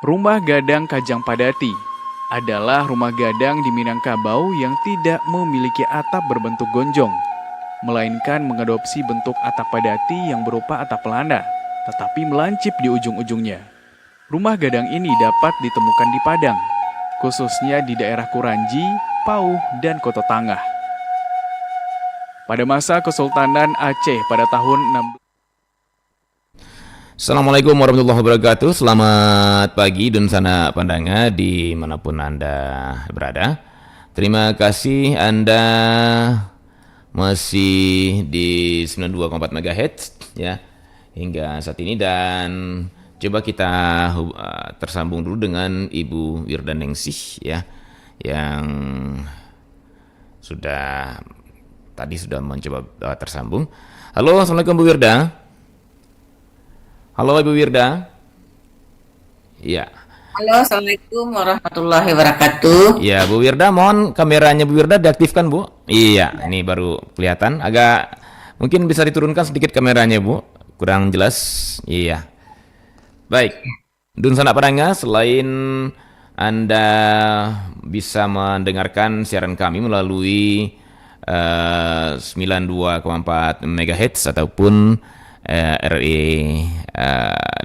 Rumah Gadang Kajang Padati adalah rumah gadang di Minangkabau yang tidak memiliki atap berbentuk gonjong, melainkan mengadopsi bentuk atap padati yang berupa atap pelana, tetapi melancip di ujung-ujungnya. Rumah gadang ini dapat ditemukan di Padang, khususnya di daerah Kuranji, Pauh, dan Kota Tangah. Pada masa Kesultanan Aceh pada tahun 16 Assalamualaikum warahmatullahi wabarakatuh. Selamat pagi dan sana pandanga dimanapun Anda berada. Terima kasih Anda masih di 92,4 MHz ya hingga saat ini, dan coba kita tersambung dulu dengan Ibu Wirda Ningsih ya, yang tadi sudah mencoba tersambung. Halo, Assalamualaikum Bu Wirda. Halo Ibu Wirda. Iya. Halo, Assalamualaikum warahmatullahi wabarakatuh. Ya, Bu Wirda, mohon kameranya Bu Wirda diaktifkan, Bu. Iya, ini baru kelihatan. Agak mungkin bisa diturunkan sedikit kameranya, Bu. Kurang jelas. Iya. Baik. Dun sanak padanga, selain Anda bisa mendengarkan siaran kami melalui 92,4 MHz ataupun RRI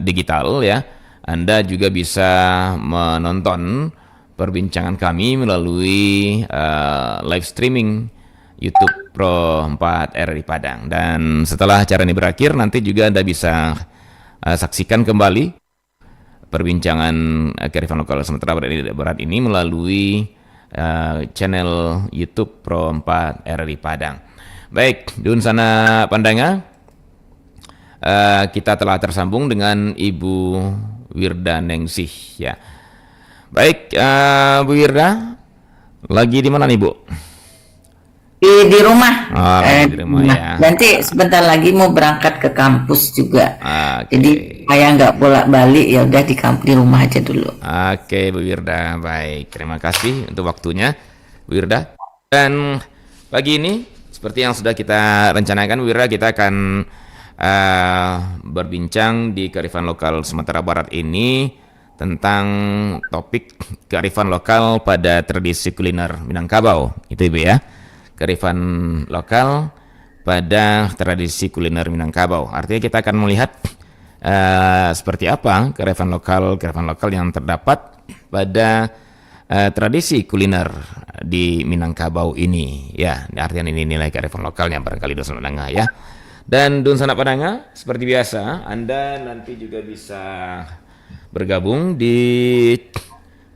digital ya, Anda juga bisa menonton perbincangan kami melalui live streaming YouTube Pro 4 RRI Padang. Dan setelah acara ini berakhir, nanti juga Anda bisa saksikan kembali perbincangan kearifan lokal Sumatera Barat ini melalui channel YouTube Pro 4 RRI Padang. Baik, dun sana pandanga, kita telah tersambung dengan Ibu Wirda Ningsih ya. Baik, Bu Wirda, lagi di mana nih Bu? Di rumah. Oh, di rumah ya. Nanti sebentar lagi mau berangkat ke kampus juga. Okay. Jadi saya nggak bolak-balik, ya udah di rumah aja dulu. Oke, Bu Wirda, baik. Terima kasih untuk waktunya, Bu Wirda. Dan pagi ini, seperti yang sudah kita rencanakan, Bu Wirda, kita akan berbincang di kearifan lokal Sumatera Barat ini tentang topik kearifan lokal pada tradisi kuliner Minangkabau. Itu Ibu ya, kearifan lokal pada tradisi kuliner Minangkabau. Artinya kita akan melihat seperti apa kearifan lokal yang terdapat pada tradisi kuliner di Minangkabau ini ya. Artinya ini nilai kearifan lokalnya barangkali dosen menengah ya. Dan dun sanak padanga, seperti biasa, Anda nanti juga bisa bergabung di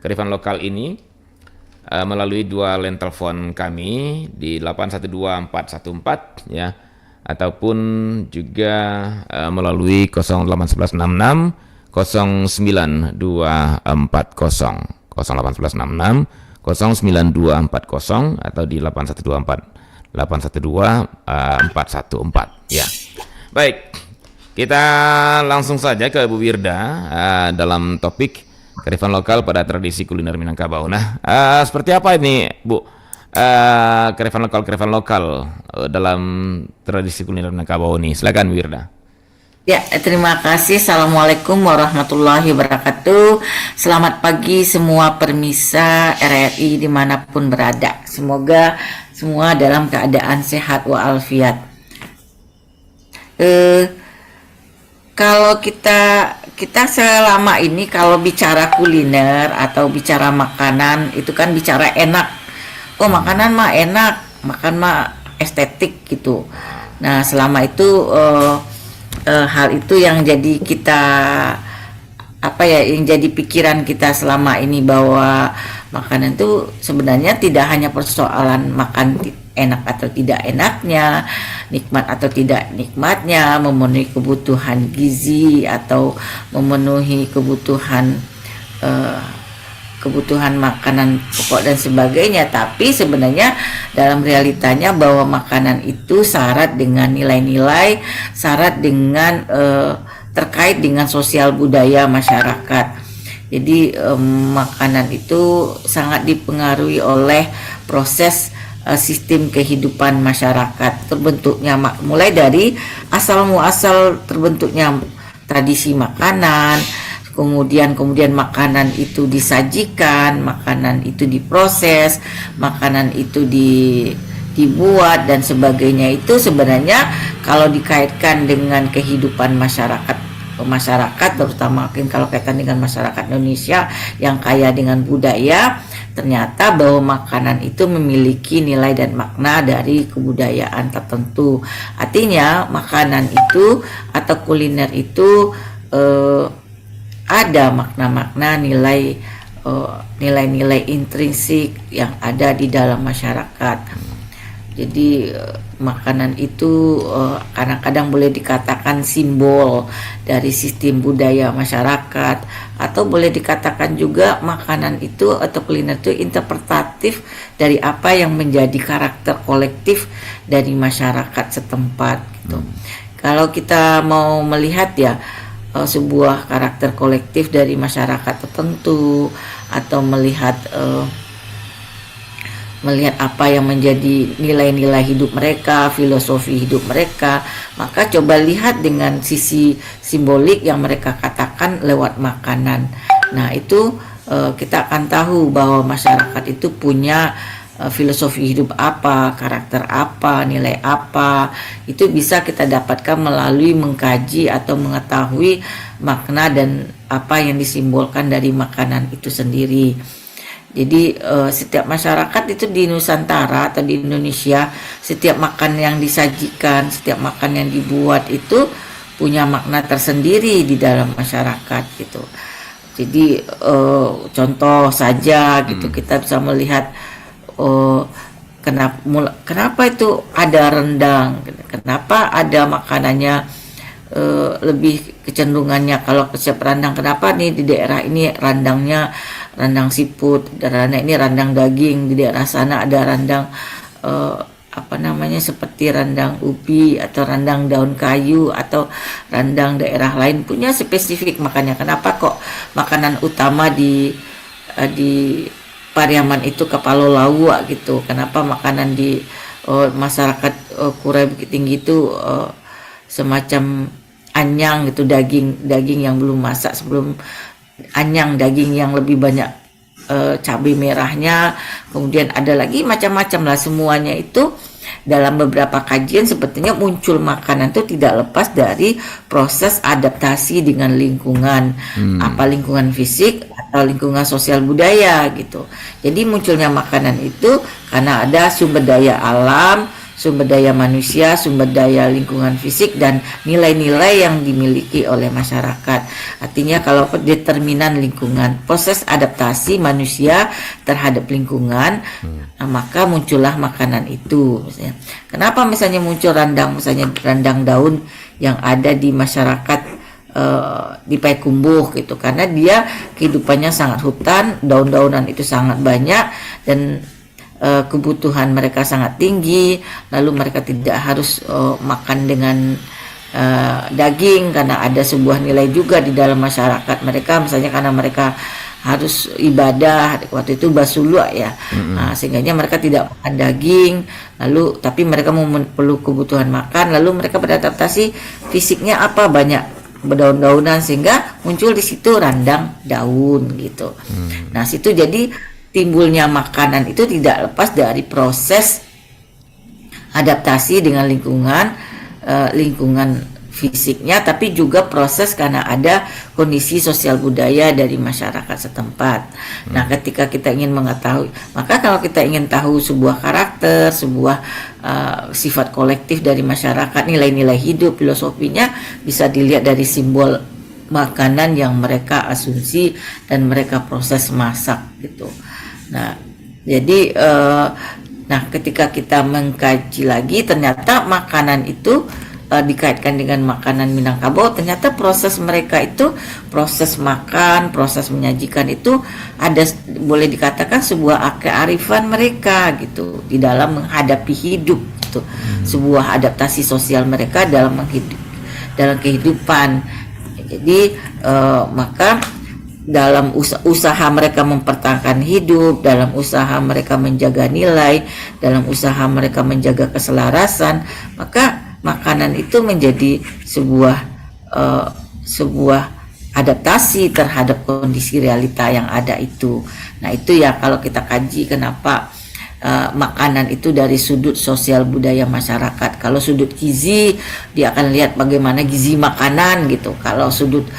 kearifan lokal ini melalui dua line telepon kami di 812414 ya, ataupun juga melalui 08166 09240 08166 09240 atau di 8124 812 414 ya. Baik, kita langsung saja ke Bu Wirda dalam topik kearifan lokal pada tradisi kuliner Minangkabau. Nah, seperti apa ini Bu kearifan lokal dalam tradisi kuliner Minangkabau ini? Silakan Bu Wirda. Ya, terima kasih. Assalamualaikum warahmatullahi wabarakatuh. Selamat pagi semua permisa RRI dimanapun berada. Semoga semua dalam keadaan sehat walafiat. Kalau kita selama ini kalau bicara kuliner atau bicara makanan itu kan bicara enak. Oh, makanan mah enak, makan mah estetik gitu. Nah, selama itu hal itu yang jadi kita yang jadi pikiran kita selama ini, bahwa makanan itu sebenarnya tidak hanya persoalan makan enak atau tidak enaknya, nikmat atau tidak nikmatnya, memenuhi kebutuhan gizi atau memenuhi kebutuhan makanan pokok dan sebagainya. Tapi sebenarnya dalam realitanya bahwa makanan itu syarat dengan nilai-nilai, syarat dengan terkait dengan sosial budaya masyarakat. Jadi makanan itu sangat dipengaruhi oleh proses sistem kehidupan masyarakat, terbentuknya mulai dari asal muasal terbentuknya tradisi makanan, kemudian makanan itu disajikan, makanan itu diproses, makanan itu dibuat dan sebagainya, itu sebenarnya kalau dikaitkan dengan kehidupan masyarakat terutama mungkin kalau kaitan dengan masyarakat Indonesia yang kaya dengan budaya, ternyata bahwa makanan itu memiliki nilai dan makna dari kebudayaan tertentu. Artinya makanan itu atau kuliner itu ada makna-makna nilai-nilai intrinsik yang ada di dalam masyarakat. Jadi makanan itu kadang-kadang boleh dikatakan simbol dari sistem budaya masyarakat, atau boleh dikatakan juga makanan itu atau kuliner itu interpretatif dari apa yang menjadi karakter kolektif dari masyarakat setempat gitu. Kalau kita mau melihat ya sebuah karakter kolektif dari masyarakat tertentu, atau melihat apa yang menjadi nilai-nilai hidup mereka, filosofi hidup mereka, maka coba lihat dengan sisi simbolik yang mereka katakan lewat makanan. Nah itu kita akan tahu bahwa masyarakat itu punya filosofi hidup apa, karakter apa, nilai apa. Itu bisa kita dapatkan melalui mengkaji atau mengetahui makna dan apa yang disimbolkan dari makanan itu sendiri. Jadi setiap masyarakat itu di Nusantara atau di Indonesia, setiap makan yang disajikan, setiap makan yang dibuat itu punya makna tersendiri di dalam masyarakat gitu. Jadi contoh saja gitu, kita bisa melihat kenapa itu ada rendang, kenapa ada makanannya lebih kecenderungannya kalau siap rendang, kenapa nih di daerah ini rendangnya rendang siput, dan ini rendang daging, di daerah sana ada rendang seperti rendang ubi atau rendang daun kayu atau rendang daerah lain punya spesifik makanya. Kenapa kok makanan utama di Pariaman itu kepala lawak gitu? Kenapa makanan di masyarakat Kurai Bukit Tinggi itu semacam anyang gitu, daging yang belum masak sebelum anyang, daging yang lebih banyak cabai merahnya, kemudian ada lagi macam-macam lah. Semuanya itu dalam beberapa kajian sepertinya muncul makanan itu tidak lepas dari proses adaptasi dengan lingkungan, apa lingkungan fisik atau lingkungan sosial budaya gitu. Jadi munculnya makanan itu karena ada sumber daya alam, sumber daya manusia, sumber daya lingkungan fisik, dan nilai-nilai yang dimiliki oleh masyarakat. Artinya kalau determinan lingkungan, proses adaptasi manusia terhadap lingkungan, maka muncullah makanan itu. Misalnya, kenapa misalnya muncul misalnya rendang daun yang ada di masyarakat di Payakumbuh gitu? Karena dia kehidupannya sangat hutan, daun-daunan itu sangat banyak, dan kebutuhan mereka sangat tinggi, lalu mereka tidak harus makan dengan daging karena ada sebuah nilai juga di dalam masyarakat mereka, misalnya karena mereka harus ibadah waktu itu basulua ya, sehingga mereka tidak makan daging, lalu tapi mereka perlu kebutuhan makan, lalu mereka beradaptasi fisiknya apa, banyak berdaun-daunan, sehingga muncul di situ rendang daun gitu. Nah situ jadi timbulnya makanan itu tidak lepas dari proses adaptasi dengan lingkungan fisiknya, tapi juga proses karena ada kondisi sosial budaya dari masyarakat setempat. Nah, ketika kita ingin mengetahui, maka kalau kita ingin tahu sebuah karakter, sebuah sifat kolektif dari masyarakat, nilai-nilai hidup, filosofinya bisa dilihat dari simbol makanan yang mereka asumsi dan mereka proses masak gitu. Nah, jadi ketika kita mengkaji lagi, ternyata makanan itu dikaitkan dengan makanan Minangkabau, ternyata proses mereka itu, proses makan, proses menyajikan itu ada, boleh dikatakan sebuah kearifan mereka gitu di dalam menghadapi hidup gitu. Sebuah adaptasi sosial mereka dalam kehidupan. Jadi maka dalam usaha mereka mempertahankan hidup, dalam usaha mereka menjaga nilai, dalam usaha mereka menjaga keselarasan, maka makanan itu menjadi sebuah adaptasi terhadap kondisi realita yang ada itu. Nah itu ya kalau kita kaji kenapa makanan itu dari sudut sosial budaya masyarakat. Kalau sudut gizi dia akan lihat bagaimana gizi makanan gitu. Kalau sudut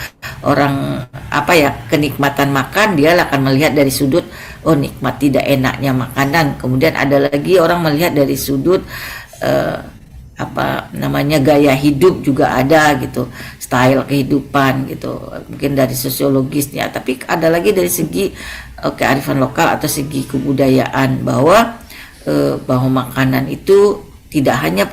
orang kenikmatan makan dia akan melihat dari sudut nikmat tidak enaknya makanan. Kemudian ada lagi orang melihat dari sudut gaya hidup juga ada gitu, style kehidupan gitu, mungkin dari sosiologisnya. Tapi ada lagi dari segi kearifan lokal atau segi kebudayaan bahwa makanan itu tidak hanya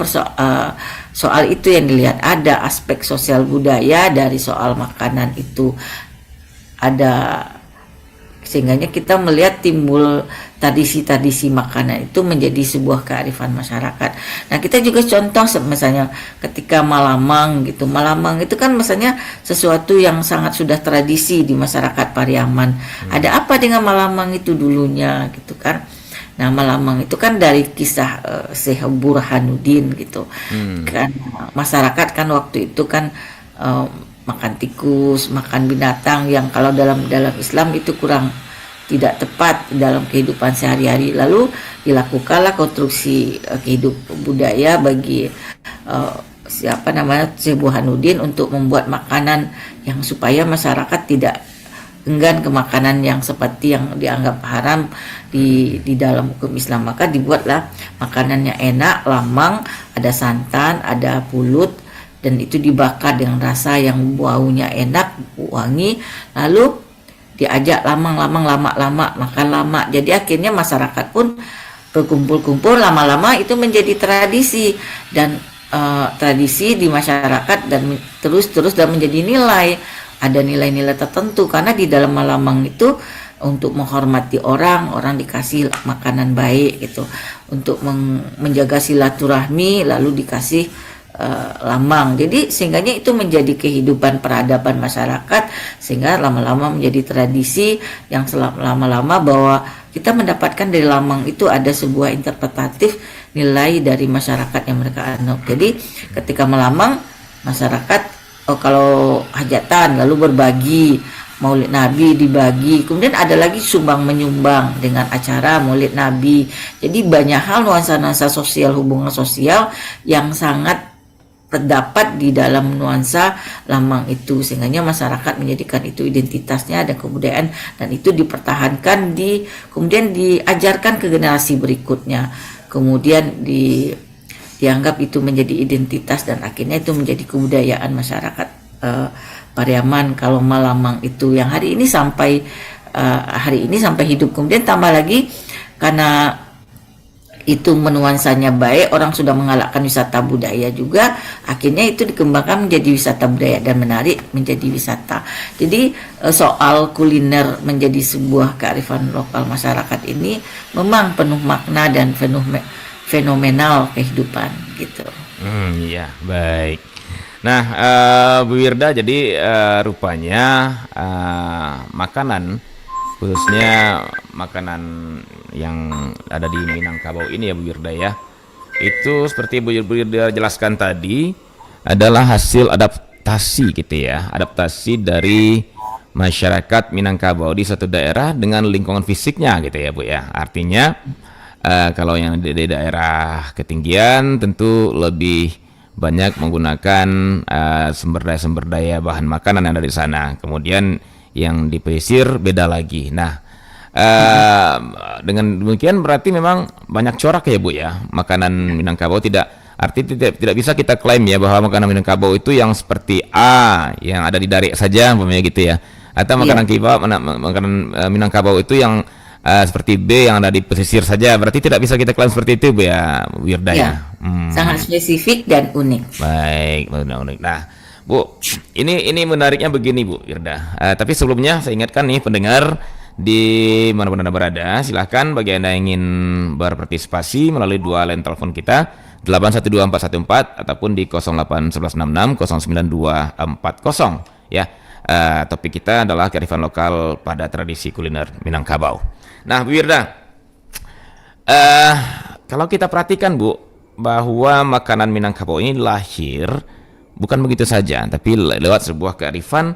soal itu yang dilihat, ada aspek sosial budaya dari soal makanan itu ada, sehingganya kita melihat timbul tradisi-tradisi makanan itu menjadi sebuah kearifan masyarakat. Nah kita juga contoh misalnya ketika Malamang gitu, Malamang itu kan misalnya sesuatu yang sangat sudah tradisi di masyarakat Pariaman. Ada apa dengan Malamang itu dulunya gitu kan. Nah Malamang itu kan dari kisah Syekh Burhanuddin gitu kan, masyarakat kan waktu itu kan makan tikus, makan binatang yang kalau dalam Islam itu kurang tidak tepat dalam kehidupan sehari-hari. Lalu dilakukanlah konstruksi kehidupan budaya bagi Syekh Burhanuddin untuk membuat makanan yang supaya masyarakat tidak enggan ke makanan yang seperti yang dianggap haram di dalam hukum Islam. Maka dibuatlah makanannya enak, lamang, ada santan, ada pulut, dan itu dibakar dengan rasa yang baunya enak, wangi. Lalu diajak lama makan lama. Jadi akhirnya masyarakat pun berkumpul-kumpul, lama-lama itu menjadi tradisi dan tradisi di masyarakat dan terus dan menjadi nilai. Ada nilai-nilai tertentu karena di dalam Malamang itu untuk menghormati orang dikasih makanan baik gitu, untuk menjaga silaturahmi lalu dikasih lamang. Jadi sehingganya itu menjadi kehidupan peradaban masyarakat, sehingga lama-lama menjadi tradisi yang lama-lama bahwa kita mendapatkan dari lamang itu ada sebuah interpretatif nilai dari masyarakat yang mereka anut. Jadi ketika melamang masyarakat kalau hajatan lalu berbagi, Maulid Nabi dibagi, kemudian ada lagi sumbang menyumbang dengan acara Maulid Nabi. Jadi banyak hal nuansa-nuansa sosial, hubungan sosial yang sangat terdapat di dalam nuansa lamang itu, sehingga masyarakat menjadikan itu identitasnya dan kebudayaan, dan itu dipertahankan kemudian diajarkan ke generasi berikutnya, kemudian dianggap itu menjadi identitas dan akhirnya itu menjadi kebudayaan masyarakat Pariaman. Kalau Malamang itu yang hari ini sampai hidup, kemudian tambah lagi karena itu menuansanya baik, orang sudah menggalakkan wisata budaya juga, akhirnya itu dikembangkan menjadi wisata budaya dan menarik menjadi wisata. Jadi soal kuliner menjadi sebuah kearifan lokal masyarakat ini memang penuh makna dan fenomenal kehidupan gitu. Iya, baik. Nah, Bu Wirda, jadi rupanya makanan, khususnya makanan yang ada di Minangkabau ini ya Bu Wirda ya, itu seperti Bu Wirda jelaskan tadi adalah hasil adaptasi gitu ya, adaptasi dari masyarakat Minangkabau di satu daerah dengan lingkungan fisiknya gitu ya Bu ya. Artinya kalau yang di daerah ketinggian tentu lebih banyak menggunakan sumber daya bahan makanan yang ada di sana. Kemudian yang di pesisir beda lagi. Nah, dengan demikian berarti memang banyak corak ya Bu ya makanan Minangkabau. Tidak bisa kita klaim ya bahwa makanan Minangkabau itu yang seperti A yang ada di Darik saja umpamanya gitu ya, atau makanan makanan Minangkabau itu yang seperti B yang ada di pesisir saja. Berarti tidak bisa kita klaim seperti itu Bu ya, Wirda ya. Sangat spesifik dan unik. Baik, unik. Nah Bu, ini menariknya begini Bu Wirda. Tapi sebelumnya saya ingatkan nih pendengar di manapun Anda berada, silahkan bagi Anda yang ingin berpartisipasi melalui dua line telepon kita 812414 ataupun di 08166092240 ya. Topik kita adalah kearifan lokal pada tradisi kuliner Minangkabau. Nah Bu Wirda, kalau kita perhatikan Bu, bahwa makanan Minangkabau ini lahir bukan begitu saja, tapi lewat sebuah kearifan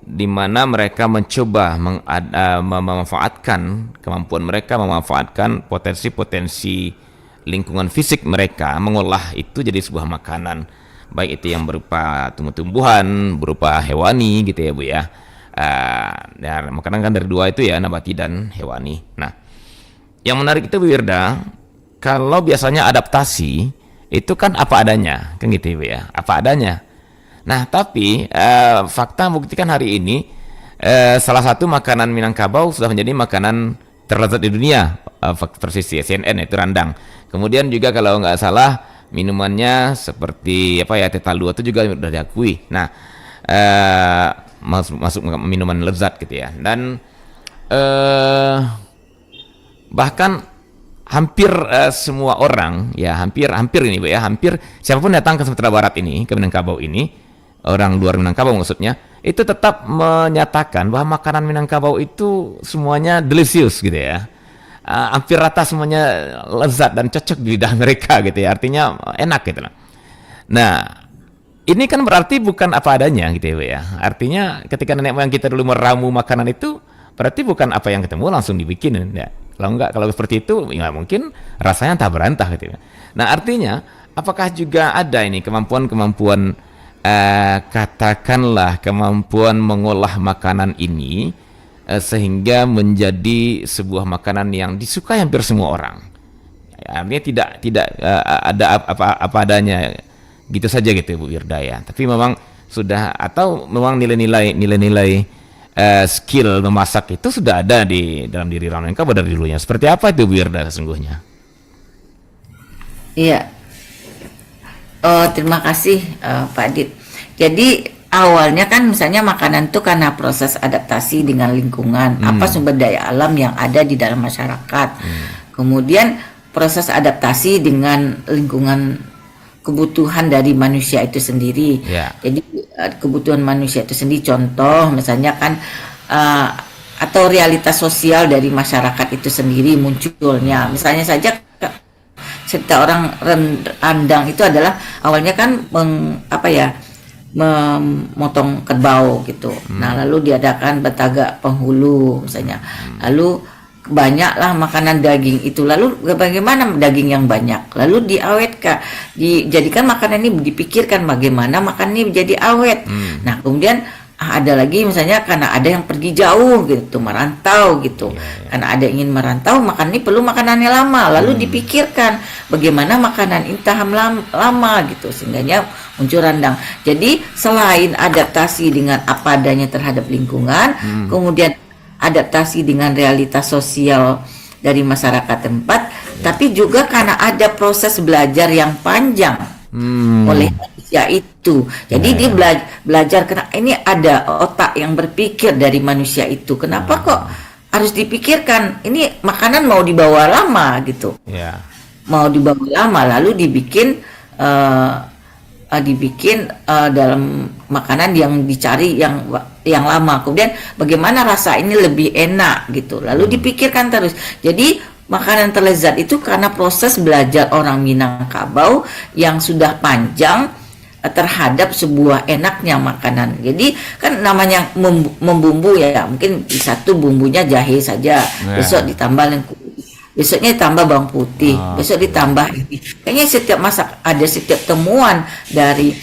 di mana mereka mencoba memanfaatkan kemampuan mereka, memanfaatkan potensi-potensi lingkungan fisik mereka, mengolah itu jadi sebuah makanan, baik itu yang berupa tumbuh-tumbuhan, berupa hewani gitu ya Bu ya. Dan makanan kan dari dua itu ya, nabati dan hewani. Nah, yang menarik itu Bu Wirda, kalau biasanya adaptasi itu kan apa adanya, kan gitu ya Bu ya, apa adanya. Nah, tapi fakta membuktikan hari ini salah satu makanan Minangkabau sudah menjadi makanan terlezat di dunia, versi CNN itu rendang. Kemudian juga kalau nggak salah minumannya seperti apa ya, Teh Talua itu juga sudah diakui. Nah, masuk minuman lezat gitu ya. Dan bahkan hampir semua orang ya, hampir ini Bu ya, hampir siapapun datang ke Sumatera Barat ini, ke Minangkabau ini, orang luar Minangkabau maksudnya, itu tetap menyatakan bahwa makanan Minangkabau itu semuanya delicious gitu ya. Hampir rata semuanya lezat dan cocok di lidah mereka gitu ya, artinya enak gitu lah. Nah, ini kan berarti bukan apa adanya gitu ya Bu ya. Artinya ketika nenek moyang kita dulu meramu makanan itu, berarti bukan apa yang ketemu langsung dibikin ya. Kalau seperti itu ya mungkin rasanya tak berantah gitu ya. Nah, artinya apakah juga ada ini kemampuan katakanlah kemampuan mengolah makanan ini sehingga menjadi sebuah makanan yang disukai hampir semua orang. Ya, artinya tidak ada apa adanya gitu saja gitu Bu Wirda ya. Tapi memang sudah, atau memang nilai-nilai skill memasak itu sudah ada di dalam diri orang Minangkabau dari dulunya. Seperti apa itu Bu Wirda sesungguhnya? Iya. Oh, terima kasih Pak Dit. Jadi awalnya kan misalnya makanan itu karena proses adaptasi dengan lingkungan, apa sumber daya alam yang ada di dalam masyarakat. Kemudian proses adaptasi dengan lingkungan, kebutuhan dari manusia itu sendiri. Yeah. Jadi kebutuhan manusia itu sendiri, contoh misalnya kan atau realitas sosial dari masyarakat itu sendiri munculnya. Misalnya saja cerita orang rendang itu adalah awalnya kan memotong kerbau gitu. Nah, lalu diadakan Batagak Penghulu misalnya. Lalu banyaklah makanan daging itu. Lalu bagaimana daging yang banyak? Lalu diawetkan, dijadikan makanan ini, dipikirkan bagaimana makanan ini menjadi awet. Nah, kemudian ada lagi misalnya karena ada yang pergi jauh gitu, merantau gitu. Karena ada yang ingin merantau, makan ini perlu makanannya lama. Lalu dipikirkan bagaimana makanan ini tahan lama gitu, sehingganya muncul rendang. Jadi selain adaptasi dengan apa adanya terhadap lingkungan, kemudian adaptasi dengan realitas sosial dari masyarakat tempat, tapi juga karena ada proses belajar yang panjang oleh manusia itu. Jadi dia belajar karena ini ada otak yang berpikir dari manusia itu. Kenapa kok harus dipikirkan? Ini makanan mau dibawa lama gitu. Mau dibawa lama, lalu dibikin dalam makanan yang dicari yang lama. Kemudian bagaimana rasa ini lebih enak gitu. Lalu dipikirkan terus. Jadi makanan terlezat itu karena proses belajar orang Minangkabau yang sudah panjang terhadap sebuah enaknya makanan. Jadi kan namanya membumbu ya, mungkin di satu bumbunya jahe saja, besok ditambah lengkuas, besoknya ditambah bawang putih, besok ditambah ini. Kayaknya setiap masak ada setiap temuan dari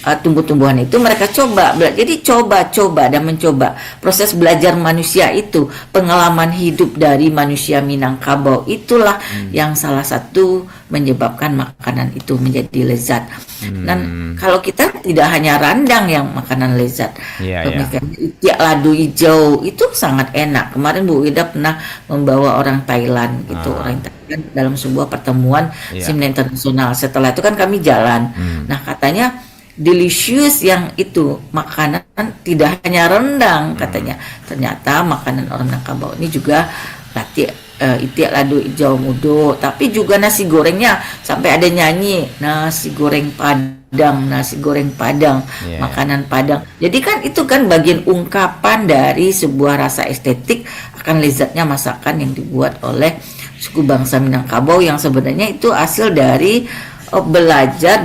tumbuh-tumbuhan itu mereka coba. Jadi coba dan mencoba. Proses belajar manusia itu, pengalaman hidup dari manusia Minangkabau itulah yang salah satu menyebabkan makanan itu menjadi lezat. Dan kalau kita tidak hanya rendang yang makanan lezat, itiak ladu hijau itu sangat enak. Kemarin Bu Ida pernah membawa orang Thailand gitu, orang Thailand dalam sebuah pertemuan seminar internasional. Setelah itu kan kami jalan. Nah, katanya delicious yang itu makanan tidak hanya rendang katanya. Ternyata makanan orang Minangkabau ini juga itiak ladu hijau mudo, tapi juga nasi gorengnya sampai ada nyanyi nasi goreng Padang, makanan Padang. Jadi kan itu kan bagian ungkapan dari sebuah rasa estetik akan lezatnya masakan yang dibuat oleh suku bangsa Minangkabau yang sebenarnya itu hasil dari belajar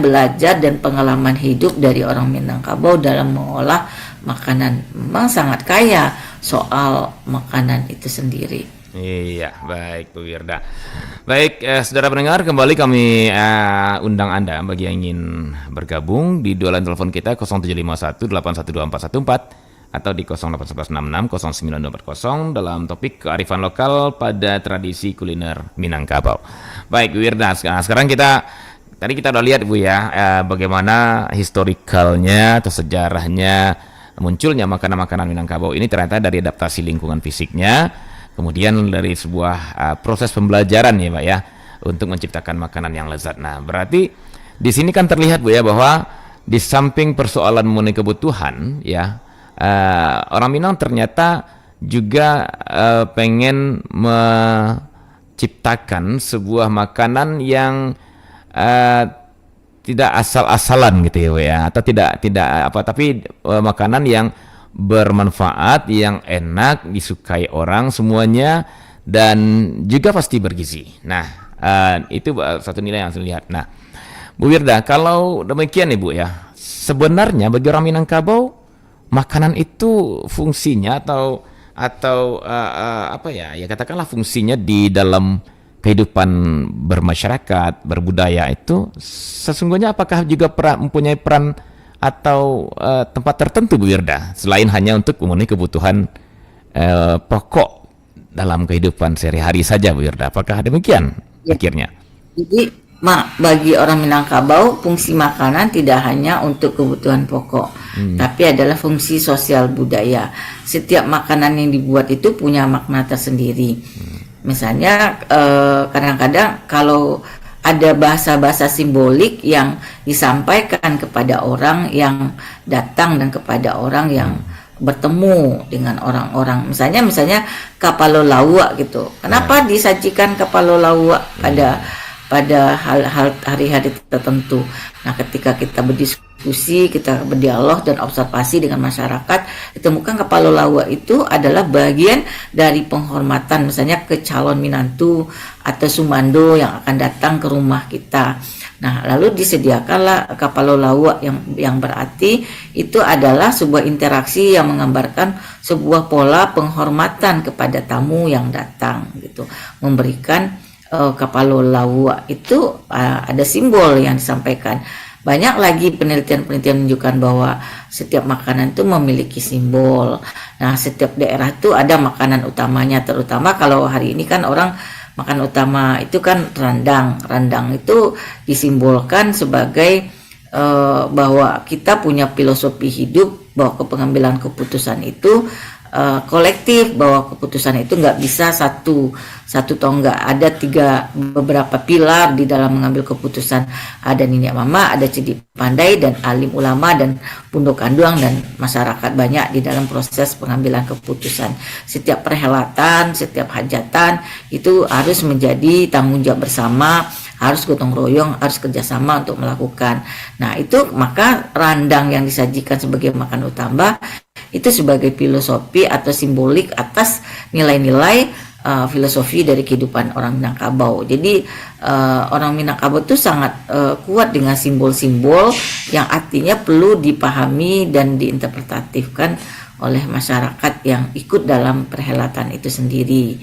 dan pengalaman hidup dari orang Minangkabau dalam mengolah makanan. Memang sangat kaya soal makanan itu sendiri. Iya, baik Bu Wirda. Baik, saudara pendengar, kembali kami undang Anda bagi yang ingin bergabung di dua line telepon kita 0751 8124414 atau di 081166 09240 dalam topik kearifan lokal pada tradisi kuliner Minangkabau. Baik Bu Wirda, sekarang tadi kita udah lihat Bu ya, bagaimana historikalnya atau sejarahnya munculnya makanan-makanan Minangkabau ini ternyata dari adaptasi lingkungan fisiknya, kemudian dari sebuah proses pembelajaran ya Pak ya, untuk menciptakan makanan yang lezat. Nah, berarti di sini kan terlihat Bu ya bahwa di samping persoalan mengenai kebutuhan ya, orang Minang ternyata juga pengen menciptakan sebuah makanan yang tidak asal-asalan gitu ya Bu ya, atau tidak tapi makanan yang bermanfaat, yang enak, disukai orang semuanya, dan juga pasti bergizi. Nah, itu satu nilai yang saya lihat. Nah, Bu Wirda, kalau demikian nih Bu ya, sebenarnya bagi orang Minangkabau makanan itu fungsinya atau apa ya katakanlah fungsinya di dalam kehidupan bermasyarakat, berbudaya itu sesungguhnya apakah juga mempunyai peran atau tempat tertentu Bu Wirda, selain hanya untuk memenuhi kebutuhan pokok dalam kehidupan sehari-hari saja Bu Wirda? Apakah demikian akhirnya? Jadi bagi orang Minangkabau fungsi makanan tidak hanya untuk kebutuhan pokok, tapi adalah fungsi sosial budaya. Setiap makanan yang dibuat itu punya makna tersendiri. Misalnya kadang-kadang kalau ada bahasa-bahasa simbolik yang disampaikan kepada orang yang datang dan kepada orang yang bertemu dengan orang-orang. Misalnya kapalo lawak gitu. Kenapa disajikan kapalo lawak pada hal-hal hari-hari tertentu? Nah, ketika kita berdiskusi, kita berdialog dan observasi dengan masyarakat, ditemukan kapalo lawak itu adalah bagian dari penghormatan misalnya ke calon minantu atau sumando yang akan datang ke rumah kita. Nah, lalu disediakanlah kapalo lawak yang berarti itu adalah sebuah interaksi yang menggambarkan sebuah pola penghormatan kepada tamu yang datang gitu. Memberikan kapalo lawak itu ada simbol yang disampaikan. Banyak lagi penelitian-penelitian menunjukkan bahwa setiap makanan itu memiliki simbol. Nah, setiap daerah itu ada makanan utamanya, terutama kalau hari ini kan orang makan utama itu kan rendang. Rendang itu disimbolkan sebagai bahwa kita punya filosofi hidup, bahwa pengambilan keputusan itu kolektif, bahwa keputusan itu nggak bisa satu tonggak, ada beberapa pilar di dalam mengambil keputusan. Ada Nini Mama, ada Cedi Pandai, dan alim ulama dan punduk kanduang dan masyarakat banyak di dalam proses pengambilan keputusan. Setiap perhelatan, setiap hajatan itu harus menjadi tanggung jawab bersama, harus gotong royong, harus kerjasama untuk melakukan. Nah, itu maka randang yang disajikan sebagai makan utama itu sebagai filosofi atau simbolik atas nilai-nilai filosofi dari kehidupan orang Minangkabau. Jadi orang Minangkabau itu sangat kuat dengan simbol-simbol yang artinya perlu dipahami dan diinterpretatifkan oleh masyarakat yang ikut dalam perhelatan itu sendiri.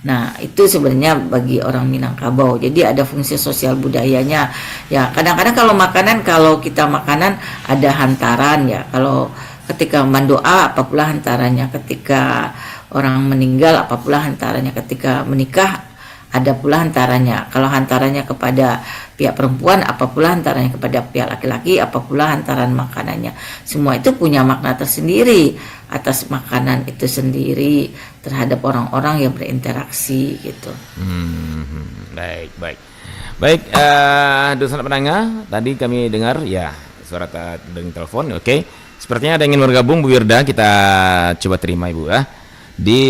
Nah, itu sebenarnya bagi orang Minangkabau. Jadi ada fungsi sosial budayanya. Ya, kadang-kadang kalau kita makanan ada hantaran ya. Kalau ketika mendoa apa pula hantarannya, ketika orang meninggal apa pula hantarannya, ketika menikah ada pula hantarannya. Kalau hantarannya kepada pihak perempuan apa pula hantarannya kepada pihak laki-laki, apa pula hantaran makanannya. Semua itu punya makna tersendiri atas makanan itu sendiri terhadap orang-orang yang berinteraksi gitu. Baik, dosen pendengar, tadi kami dengar ya suara dengan telepon. Oke. Sepertinya ada yang ingin bergabung Bu Wirda, kita coba terima Ibu ya. Di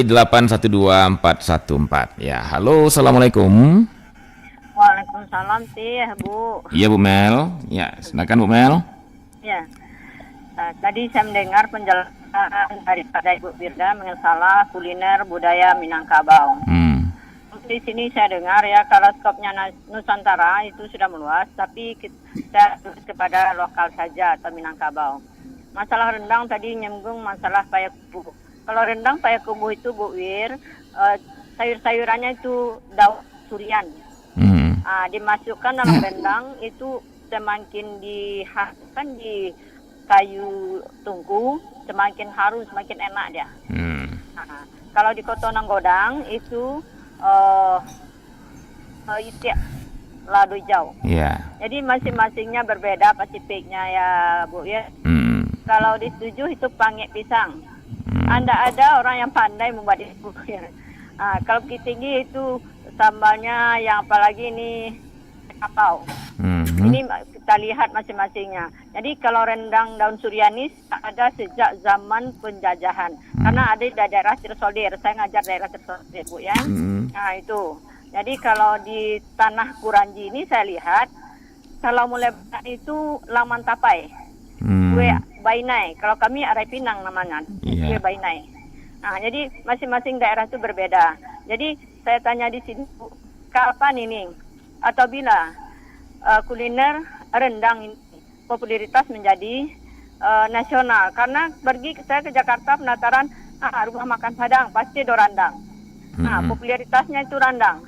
812414. Ya, halo, assalamualaikum. Waalaikumsalam sih Bu. Iya Bu Mel. Ya, silakan Bu Mel. Ya. Tadi saya mendengar penjelasan daripada Ibu Wirda mengenai kuliner budaya Minangkabau. Di sini saya dengar ya kalau skopnya Nusantara itu sudah meluas, tapi kita kepada lokal saja atau Minangkabau. masalah rendang tadi nyambung masalah payakumbuh. Kalau rendang payakumbuh itu Bu Wir, sayur-sayurannya itu daun durian. Dimasukkan dalam rendang itu semakin dihaluskan di kayu tungku, semakin harum, semakin enak dia. Kalau di kotonan godang itu isiak lado hijau. Jadi masing-masingnya berbeda pasifiknya ya Bu ya. Kalau di 7 itu pangit pisang. Ada orang yang pandai membuat itu ya. Kalau Bukit Tinggi itu sambalnya yang apalagi ini kapau. Ini kita lihat masing-masingnya. Jadi kalau rendang daun suryanis ada sejak zaman penjajahan. Karena ada di daerah Tirsodir. Saya ngajar daerah Tirsodir Bu ya. Nah itu. Jadi kalau di tanah Kuranji ini saya lihat kalau mulai itu laman tapai. Kue bainai. Kalau kami Arai Pinang namanya. Kue bainai. Nah, jadi masing-masing daerah itu berbeda. Jadi saya tanya di sini, kapan ini atau bila kuliner rendang ini popularitas menjadi nasional? Karena saya ke Jakarta penataran rumah makan Padang pasti ada rendang. Nah, popularitasnya itu rendang.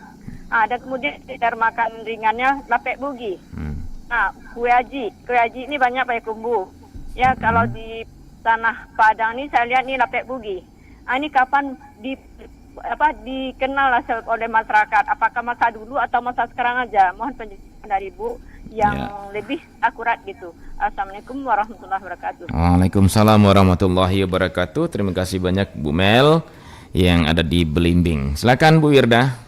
Dan kemudian daerah makan ringannya lapek bugi. Kue haji ini banyak payakumbuh. Ya, kalau di tanah Padang ini saya lihat nih lapek bugi. Ini kapan dikenal oleh masyarakat? Apakah masa dulu atau masa sekarang aja? Mohon penjelasan dari Bu yang lebih akurat gitu. Assalamualaikum warahmatullahi wabarakatuh. Waalaikumsalam warahmatullahi wabarakatuh. Terima kasih banyak Bu Mel yang ada di Belimbing. Silakan Bu Wirda.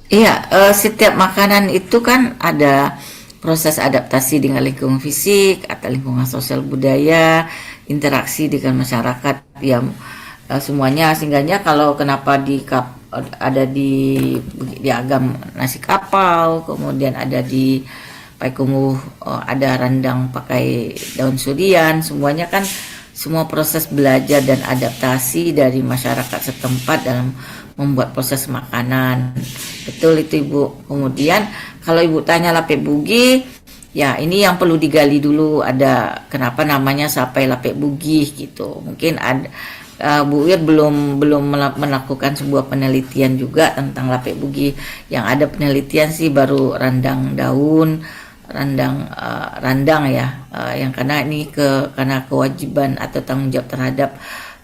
Iya, setiap makanan itu kan ada proses adaptasi dengan lingkungan fisik atau lingkungan sosial budaya, interaksi dengan masyarakat yang semuanya, sehingganya kalau kenapa ada di Agam nasi kapau, kemudian ada di payakumbuh ada rendang pakai daun surian, semuanya kan semua proses belajar dan adaptasi dari masyarakat setempat dalam membuat proses makanan. Betul itu Ibu. Kemudian kalau Ibu tanya lapek bugi, ya ini yang perlu digali dulu, ada kenapa namanya sampai lapek bugi gitu. Mungkin ada Bu Wir belum melakukan sebuah penelitian juga tentang lapek bugi. Yang ada penelitian sih baru rendang daun, rendang ya, yang karena ini karena kewajiban atau tanggung jawab terhadap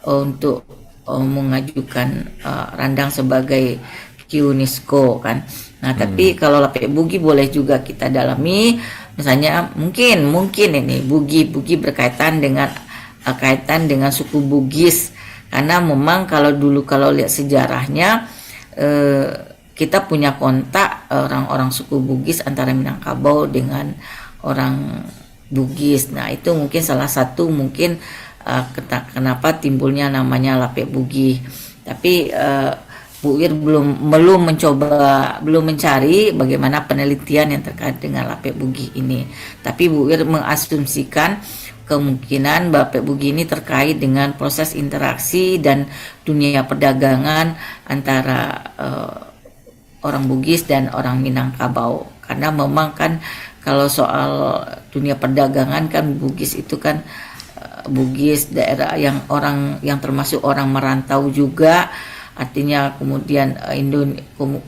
untuk mengajukan rendang sebagai UNESCO kan. Nah, tapi kalau lapek bugi boleh juga kita dalami. Misalnya mungkin ini bugi berkaitan dengan suku Bugis. Karena memang kalau lihat sejarahnya kita punya kontak orang-orang suku Bugis antara Minangkabau dengan orang Bugis. Nah, itu mungkin salah satu kenapa timbulnya namanya lapek bugi. Tapi Bu Wir belum mencari bagaimana penelitian yang terkait dengan lapek bugi ini. Tapi Bu Wir mengasumsikan kemungkinan lapek bugi ini terkait dengan proses interaksi dan dunia perdagangan antara orang Bugis dan orang Minangkabau. Karena memang kan kalau soal dunia perdagangan kan Bugis itu kan Bugis daerah yang termasuk orang merantau juga, artinya kemudian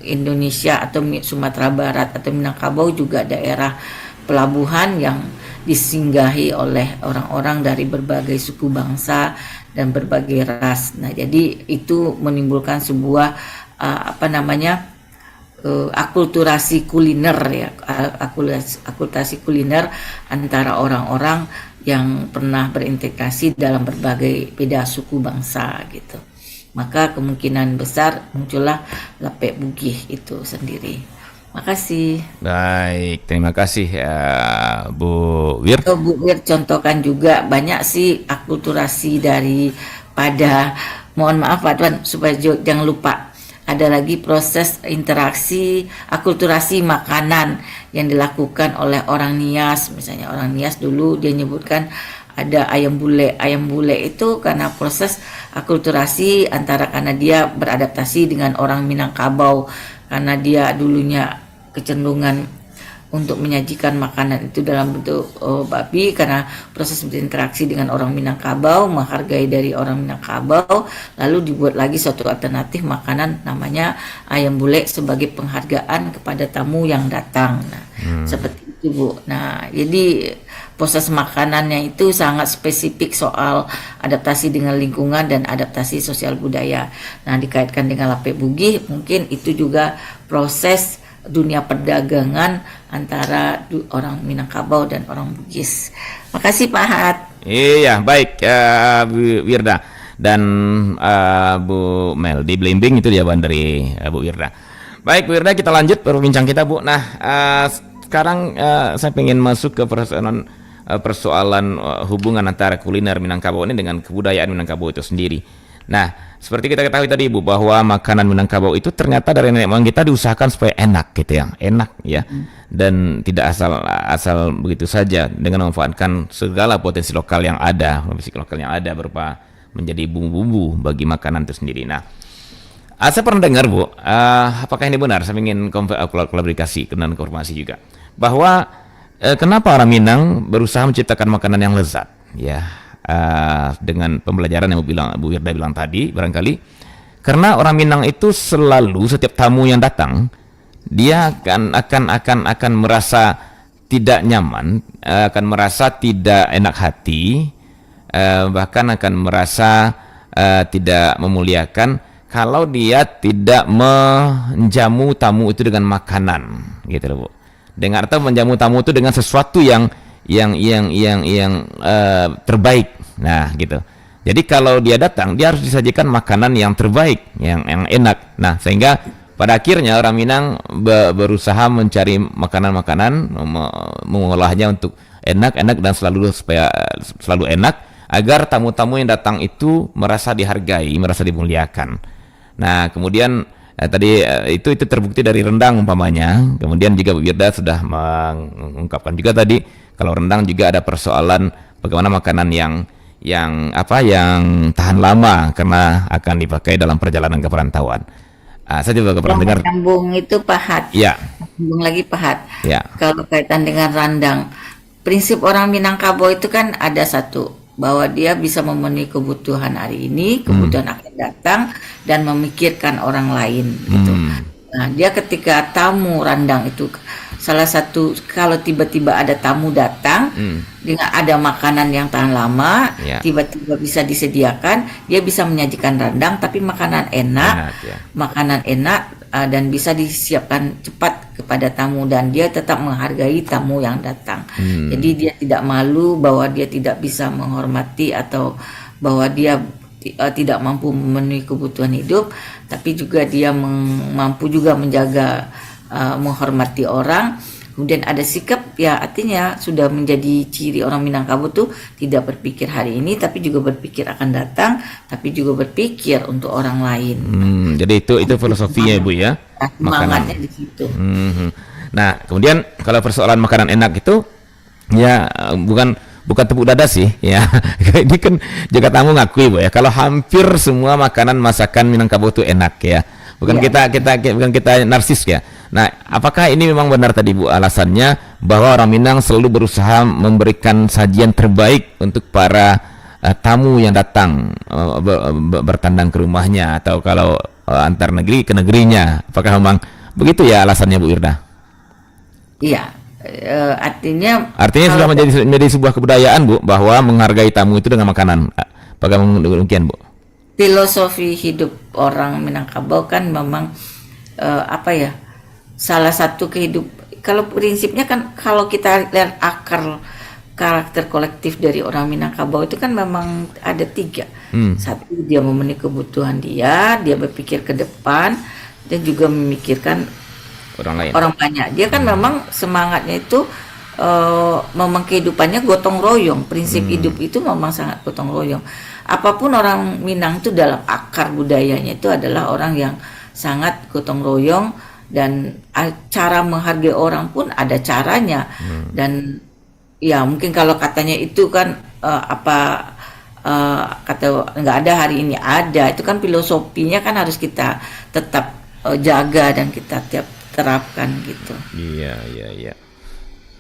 Indonesia atau Sumatera Barat atau Minangkabau juga daerah pelabuhan yang disinggahi oleh orang-orang dari berbagai suku bangsa dan berbagai ras. Nah, jadi itu menimbulkan sebuah akulturasi kuliner ya, akulturasi kuliner antara orang-orang yang pernah berintegrasi dalam berbagai beda suku bangsa gitu. Maka kemungkinan besar muncullah lapek bugih itu sendiri. Makasih. Baik, terima kasih ya Bu Wir. Bu Wir contohkan juga banyak sih akulturasi daripada, mohon maaf Pak Tuan supaya jangan lupa, ada lagi proses interaksi akulturasi makanan yang dilakukan oleh orang Nias. Misalnya orang Nias dulu dia nyebutkan ada ayam bule. Ayam bule itu karena proses akulturasi karena dia beradaptasi dengan orang Minangkabau, karena dia dulunya kecenderungan untuk menyajikan makanan itu dalam bentuk babi, karena proses berinteraksi dengan orang Minangkabau, menghargai dari orang Minangkabau, lalu dibuat lagi suatu alternatif makanan namanya ayam bule sebagai penghargaan kepada tamu yang datang. Nah, seperti itu Bu. Nah, jadi proses makanannya itu sangat spesifik soal adaptasi dengan lingkungan dan adaptasi sosial budaya. Nah, dikaitkan dengan Lape Bugih, mungkin itu juga proses dunia perdagangan antara orang Minangkabau dan orang Bugis. Makasih Pak Hat. Iya, baik Bu Wirda dan Bu Mel di Blimbing, itu jawaban dari Bu Wirda. Baik Bu Wirda, kita lanjut perbincang kita Bu. Nah, sekarang saya ingin masuk ke persoalan hubungan antara kuliner Minangkabau ini dengan kebudayaan Minangkabau itu sendiri. Nah, seperti kita ketahui tadi Bu, bahwa makanan Minangkabau itu ternyata dari nenek moyang kita diusahakan supaya enak gitu ya, enak ya, dan tidak asal begitu saja, dengan memanfaatkan segala potensi lokal yang ada, berupa menjadi bumbu-bumbu bagi makanan itu sendiri. Nah, saya pernah dengar Bu, apakah ini benar? Saya ingin kolaborasi dan konfirmasi juga, bahwa kenapa orang Minang berusaha menciptakan makanan yang lezat, ya, dengan pembelajaran yang Bu Wirda bilang tadi, barangkali karena orang Minang itu selalu setiap tamu yang datang, dia akan merasa tidak nyaman, akan merasa tidak enak hati, bahkan akan merasa tidak memuliakan kalau dia tidak menjamu tamu itu dengan makanan, gitu loh Bu. Dengan atau menjamu tamu itu dengan sesuatu yang terbaik. Nah, gitu. Jadi kalau dia datang, dia harus disajikan makanan yang terbaik, yang enak. Nah, sehingga pada akhirnya orang Minang berusaha mencari makanan-makanan, mengolahnya untuk enak dan supaya selalu enak, agar tamu-tamu yang datang itu merasa dihargai, merasa dimuliakan. Nah, kemudian tadi itu terbukti dari rendang umpamanya. Kemudian juga Bu Wirda sudah mengungkapkan juga tadi kalau rendang juga ada persoalan bagaimana makanan yang tahan lama karena akan dipakai dalam perjalanan ke perantauan. Saya juga pernah dengar. Sambung itu Pak Hat. Ya. Sambung lagi Pak Hat. Ya. Kalau kaitan dengan randang, prinsip orang Minangkabau itu kan ada satu, bahwa dia bisa memenuhi kebutuhan hari ini, kebutuhan akan datang, dan memikirkan orang lain gitu. Nah, dia ketika tamu randang itu salah satu, kalau tiba-tiba ada tamu datang dengan ada makanan yang tahan lama, tiba-tiba bisa disediakan, dia bisa menyajikan randang tapi makanan enak, dan bisa disiapkan cepat kepada tamu, dan dia tetap menghargai tamu yang datang. Jadi dia tidak malu bahwa dia tidak bisa menghormati atau bahwa dia tidak mampu memenuhi kebutuhan hidup, tapi juga dia mampu juga menjaga, menghormati orang. Kemudian ada sikap, ya artinya sudah menjadi ciri orang Minangkabau tuh tidak berpikir hari ini tapi juga berpikir akan datang, tapi juga berpikir untuk orang lain. Jadi itu filosofinya Ibu ya. Semangatnya di situ. Nah, kemudian kalau persoalan makanan enak itu ya bukan tepuk dada sih ya. Ini kan juga tamu ngakui Bu ya, kalau hampir semua makanan masakan Minangkabau itu enak ya. Bukan kita narsis ya. Nah, apakah ini memang benar tadi Bu alasannya bahwa orang Minang selalu berusaha memberikan sajian terbaik untuk para tamu yang datang bertandang ke rumahnya, atau kalau antar negeri ke negerinya? Apakah memang begitu ya alasannya Bu Wirda? Iya, artinya sudah menjadi sebuah kebudayaan Bu, bahwa menghargai tamu itu dengan makanan. Apakah demikian Bu? Filosofi hidup orang Minangkabau kan memang salah satu kalau prinsipnya kan, kalau kita lihat akar karakter kolektif dari orang Minangkabau itu kan memang ada 3. Satu, dia memenuhi kebutuhan dia berpikir ke depan, dan juga memikirkan orang banyak. Dia kan memang semangatnya itu memang kehidupannya gotong royong. Prinsip hidup itu memang sangat gotong royong. Apapun orang Minang itu dalam akar budayanya itu adalah orang yang sangat gotong royong, dan cara menghargai orang pun ada caranya. Dan ya mungkin kalau katanya itu kan kata nggak ada hari ini ada, itu kan filosofinya kan harus kita tetap jaga dan kita tiap terapkan gitu. Iya.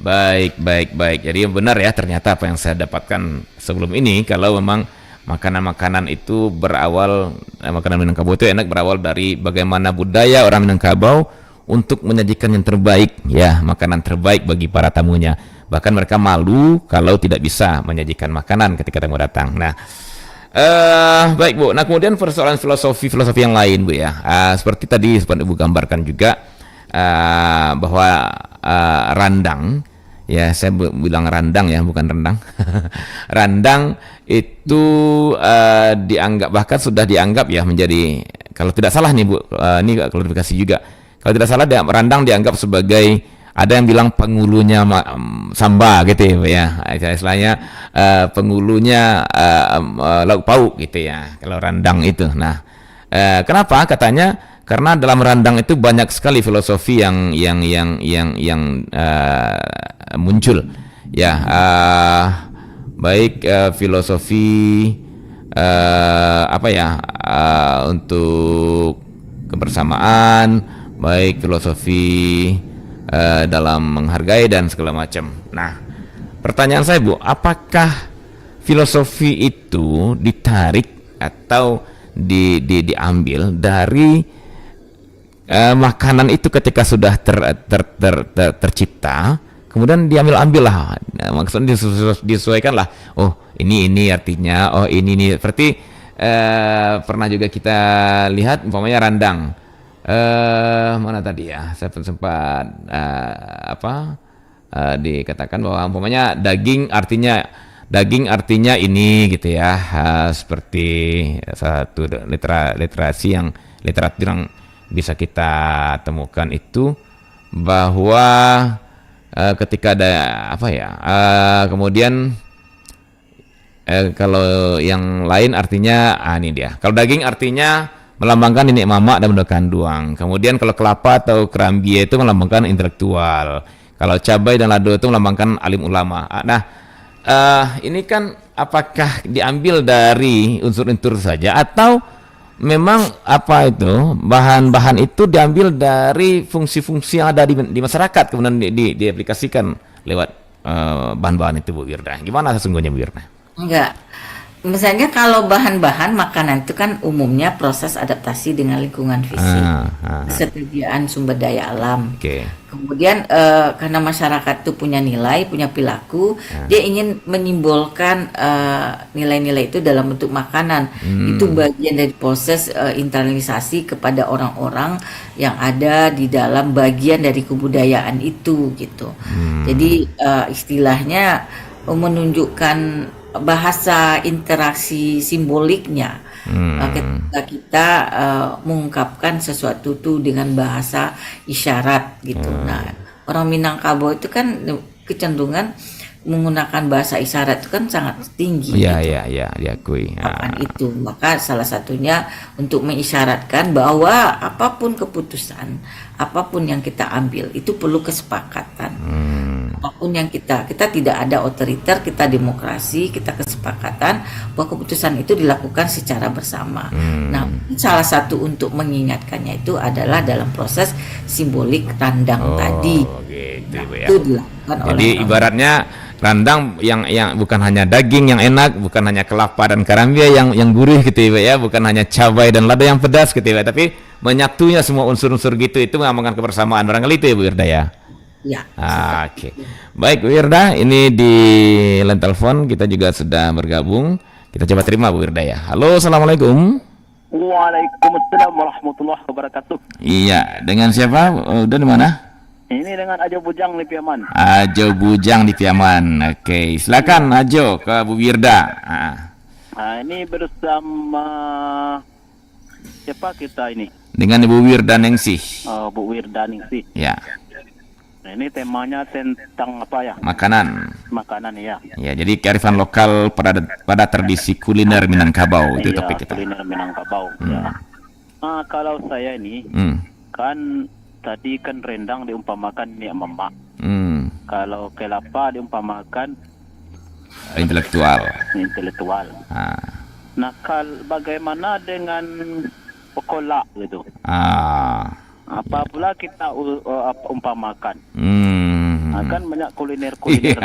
Baik, baik, baik. Jadi benar ya, ternyata apa yang saya dapatkan sebelum ini, kalau memang makanan-makanan itu berawal, makanan Minangkabau itu enak berawal dari bagaimana budaya orang Minangkabau untuk menyajikan yang terbaik, ya, makanan terbaik bagi para tamunya. Bahkan mereka malu kalau tidak bisa menyajikan makanan ketika tamu datang. Nah, baik Bu. Nah, kemudian persoalan filosofi yang lain Bu ya. Seperti tadi sempat Ibu gambarkan juga bahwa randang, ya saya bilang randang ya, bukan rendang. Randang itu dianggap, bahkan sudah dianggap ya menjadi, kalau tidak salah nih Bu, ini klarifikasi juga. Kalau tidak salah randang dianggap sebagai, ada yang bilang pengulunya samba gitu ya, istilahnya pengulunya lauk pauk gitu ya, kalau randang itu. Nah, kenapa? Katanya karena dalam randang itu banyak sekali filosofi yang muncul ya, baik filosofi apa ya, untuk kebersamaan, baik filosofi dalam menghargai dan segala macam. Nah, pertanyaan saya Bu, apakah filosofi itu ditarik atau diambil dari makanan itu ketika sudah tercipta, kemudian diambil lah, maksudnya disesuaikan lah. Oh ini artinya, oh ini seperti pernah juga kita lihat umpamanya randang, mana tadi ya, saya sempat dikatakan bahwa umpamanya daging artinya ini gitu ya, seperti satu literatur yang bisa kita temukan itu, bahwa ketika ada kemudian kalau yang lain artinya ini dia. Kalau daging artinya melambangkan nenek mama dan benda kandung. Kemudian kalau kelapa atau kerambi itu melambangkan intelektual. Kalau cabai dan lado itu melambangkan alim ulama. Nah, ini kan apakah diambil dari unsur-unsur saja, atau memang bahan-bahan itu diambil dari fungsi-fungsi yang ada di masyarakat, kemudian diaplikasikan lewat bahan-bahan itu Bu Wirda? Gimana sesungguhnya Bu Wirda? Enggak. Misalnya kalau bahan-bahan makanan itu kan umumnya proses adaptasi dengan lingkungan fisik, kesediaan sumber daya alam. Kemudian karena masyarakat itu punya nilai, punya perilaku, dia ingin menyimbolkan nilai-nilai itu dalam bentuk makanan. Itu bagian dari proses internalisasi kepada orang-orang yang ada di dalam bagian dari kebudayaan itu gitu. Jadi istilahnya menunjukkan bahasa interaksi simboliknya ketika kita mengungkapkan sesuatu itu dengan bahasa isyarat gitu. Nah, orang Minangkabau itu kan kecenderungan menggunakan bahasa isyarat itu kan sangat tinggi. Iya, diakui. Itu maka salah satunya untuk mengisyaratkan bahwa apapun keputusan, apapun yang kita ambil itu perlu kesepakatan. Apapun yang kita tidak ada otoriter, kita demokrasi, kita kesepakatan bahwa keputusan itu dilakukan secara bersama. Nah, salah satu untuk mengingatkannya itu adalah dalam proses simbolik randang tadi. Gitu, ya. Itu dilakukan oleh. Jadi ibaratnya randang yang bukan hanya daging yang enak, bukan hanya kelapa dan karambia yang gurih gitu ya, bukan hanya cabai dan lada yang pedas gitu ya, tapi menyatunya semua unsur-unsur gitu, itu mengamalkan kebersamaan barangkali itu ya Bu Wirda ya. Ya. Oke. Baik Bu Wirda, ini di line telepon kita juga sudah bergabung. Kita coba terima Bu Wirda ya. Halo, assalamualaikum. Waalaikumsalam warahmatullahi wabarakatuh. Iya, dengan siapa? Udah di mana? Ini dengan Ajo Bujang di Piaman. Ajo Bujang di Piaman. Oke, silakan Ajo ke Bu Wirda. Nah, ini bersama siapa kita ini? Dengan Ibu Wirda Ningsih. Oh, Bu Wirda Ningsih. Ya. Nah, ini temanya tentang apa ya? Makanan. Makanan ya. Ya, jadi kearifan lokal pada tradisi kuliner Minangkabau itu topik kita. Kuliner Minangkabau. Ya. Nah, kalau saya ini kan tadi kan rendang diumpamakan nih mama. Kalau kelapa diumpamakan intelektual. Nah, bagaimana dengan kolak gitu? Apa pula kita umpamakan? Kan banyak kuliner-kuliner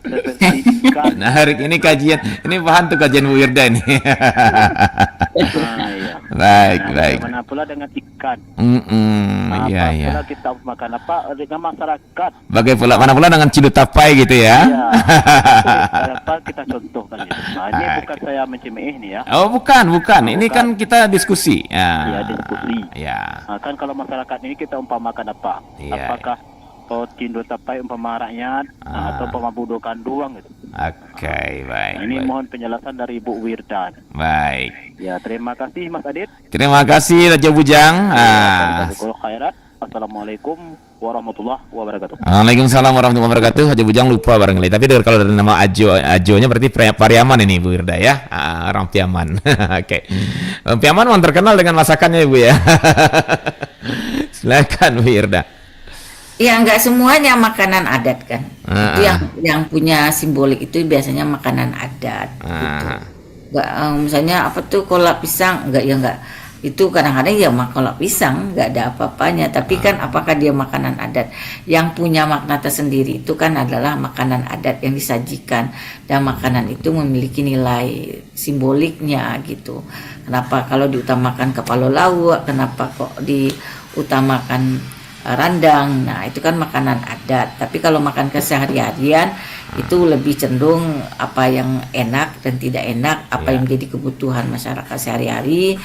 seperti ikan. Nah, hari ini ini bahan tuh kajian Bu Wirda ini. Iya. Baik. Mana pula dengan ikan. Iya. Pula kita makan apa dengan masyarakat. Mana pula dengan cilu tapai gitu ya. Iya. Apa kita contohkan itu. Ini bukan saya mencemeh nih ya. Oh, bukan. Ini kan kita diskusi. Iya, diskusi. Ya. Kan kalau masyarakat ini kita umpamakan apa? Iya. Apakah cindo tapai umpama rakyat atau umpama budo kanduang gitu. Oke, baik. Ini mohon penjelasan dari Bu Wirda. Baik. Ya, terima kasih Mas Adit. Terima kasih Raja Bujang. Khairat. Assalamualaikum warahmatullahi wabarakatuh. Waalaikumsalam warahmatullahi wabarakatuh. Haji Bujang lupa barangkali. Tapi kalau dari nama Ajonya berarti Pariaman ini Bu Wirda ya. Orang Piaman. Oke. Piaman memang terkenal dengan masakannya Ibu ya. Silakan Bu Wirda. Ya nggak semuanya makanan adat kan. Itu yang punya simbolik itu biasanya makanan adat. Gitu. Nggak, misalnya apa tuh kolak pisang nggak. Itu kadang-kadang ya kolak pisang nggak ada apa-apanya. Tapi kan apakah dia makanan adat? Yang punya makna tersendiri itu kan adalah makanan adat yang disajikan, dan makanan itu memiliki nilai simboliknya gitu. Kenapa kalau diutamakan kepala lauk? Kenapa kok diutamakan randang? Nah itu kan makanan adat. Tapi kalau makan kesehari-harian itu lebih cenderung apa yang enak dan tidak enak, apa yang menjadi kebutuhan masyarakat sehari-hari.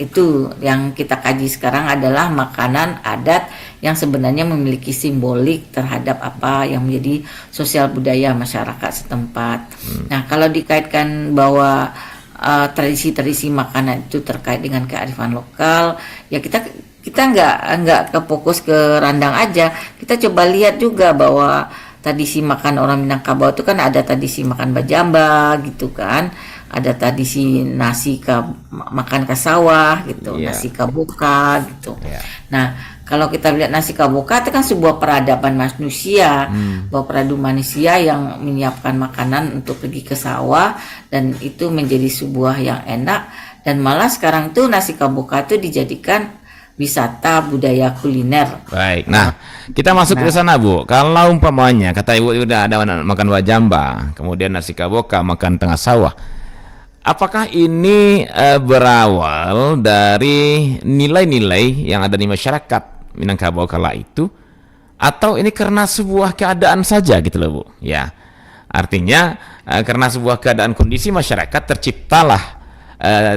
Itu yang kita kaji sekarang adalah makanan adat yang sebenarnya memiliki simbolik terhadap apa yang menjadi sosial budaya masyarakat setempat. Nah kalau dikaitkan bahwa tradisi-tradisi makanan itu terkait dengan kearifan lokal, ya kita nggak kefokus ke randang aja. Kita coba lihat juga bahwa tradisi makan orang Minangkabau itu kan ada tradisi makan bajamba gitu kan, ada tradisi makan ke sawah gitu, nasi kaboka gitu. Nah kalau kita lihat nasi kaboka itu kan sebuah peradaban manusia, bahwa peradaban manusia yang menyiapkan makanan untuk pergi ke sawah, dan itu menjadi sebuah yang enak. Dan malah sekarang tuh nasi kaboka itu dijadikan wisata budaya kuliner. Baik. Nah, kita masuk ke sana, Bu. Kalau umpamanya kata Ibu udah ada makan wajamba, kemudian nasi kaboka, makan tengah sawah. Apakah ini berawal dari nilai-nilai yang ada di masyarakat Minangkabau kala itu, atau ini karena sebuah keadaan saja gitu loh, Bu? Ya. Artinya karena sebuah keadaan kondisi masyarakat terciptalah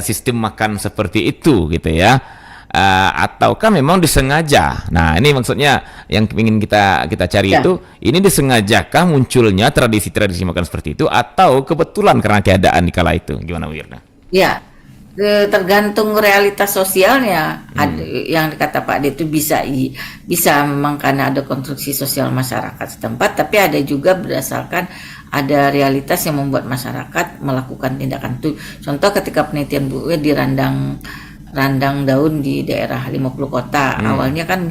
sistem makan seperti itu gitu ya. Ataukah memang disengaja? Nah ini maksudnya yang ingin kita cari itu, ini disengajakah munculnya tradisi-tradisi makan seperti itu, atau kebetulan karena keadaan di kala itu? Gimana Bu Wirda? Ya, tergantung realitas sosialnya. Yang dikata Pak D itu bisa memang karena ada konstruksi sosial masyarakat setempat, tapi ada juga berdasarkan ada realitas yang membuat masyarakat melakukan tindakan itu. Contoh ketika penelitian Bu di randang daun di daerah 50 kota. Awalnya kan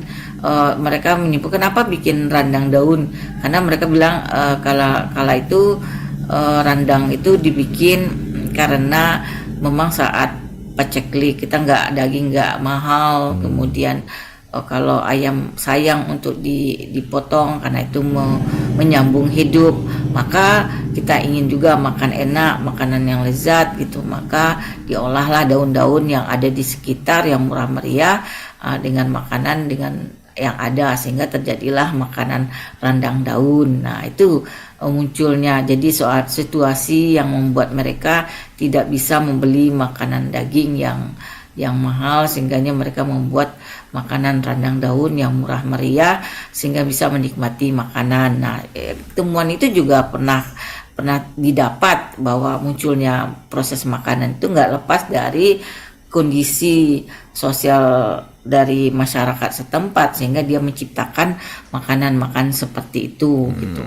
mereka menyimpulkan kenapa bikin randang daun, karena mereka bilang kala itu randang itu dibikin karena memang saat paceklik kita daging nggak mahal, kemudian kalau ayam sayang untuk dipotong karena itu menyambung hidup, maka kita ingin juga makan enak, makanan yang lezat gitu, maka diolahlah daun-daun yang ada di sekitar yang murah meriah dengan makanan yang ada, sehingga terjadilah makanan randang daun. Nah itu munculnya jadi soal situasi yang membuat mereka tidak bisa membeli makanan daging yang mahal, sehingganya mereka membuat makanan randang daun yang murah meriah sehingga bisa menikmati makanan. Nah, temuan itu juga pernah didapat bahwa munculnya proses makanan itu nggak lepas dari kondisi sosial dari masyarakat setempat, sehingga dia menciptakan makanan seperti itu gitu.